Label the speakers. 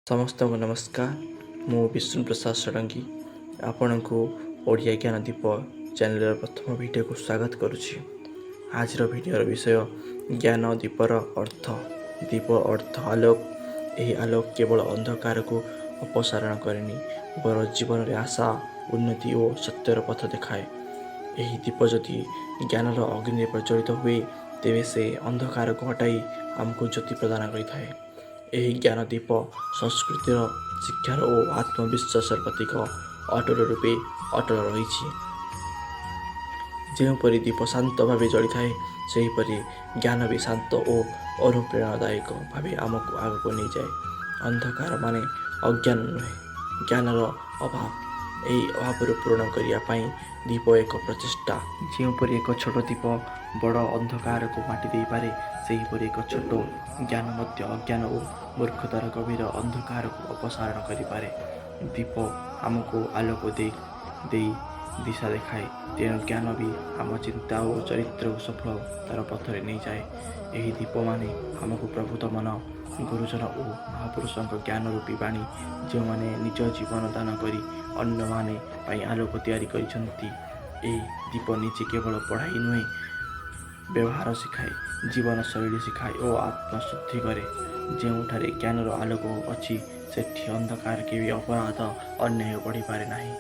Speaker 1: समस्त को नमस्कार। मु विष्णु प्रसाद षडंगी आपण को ओडिया ज्ञान दीप चैनल प्रथम वीडियो को स्वागत करुछि। आज वीडियो विषय ज्ञान दीपर अर्थ। दीप अर्थ आलोक। यही आलोक केवल अंधकार को अपसारण करेनी, बर जीवन रे आशा, उन्नति और सत्यर पथ देखाए। यही दीप जदि ज्ञानर अग्नि प्रज्वलित हुए तेरे से अंधकार को हटाई आमको ज्योति प्रदान करिथाए। यही ज्ञान दीप संस्कृतिर शिक्षार और आत्मविश्वास प्रतीक अटल रूपे अटल रही। जोपरी दीप शांत भाव जली थाए सेहीपरि ज्ञान भी शांत और अनुप्रेरणादायक भाव आमको आगक नहीं जाए। अंधकार माने अज्ञान नुहे, ज्ञानर अभाव। यही अभाव पूरण करने दीप एक प्रचेषा। जोपरी एक छोट दीप बड़ अंधकार को माटी दे पारे, सेहीपरि एक छोट ज्ञान मध्य अज्ञान और मूर्खतार गभीर अंधकार को अपसारण करें। दीप आमको आलोक दे दिशा देखाए, तेणु ज्ञान भी आम चिंता और चरित्र को सफलतार पथरे नहीं जाए। यही दीप माने आमको प्रभुत मन, गुरुजन और महापुरुषों ज्ञान रूपी बाणी जो माने निज जीवन दान करी अन्य माने आलोक तैयारी करिसंती। दीप निजे केवल पढ़ाई नुहे, व्यवहार शिखाए, जीवन शैली शिखाए और आत्मशुद्धि करे। जोठारे ज्ञानर आलोक अच्छी सेठी अंधकार के भी अपराध अन्याय बढ़ी पारे नहीं।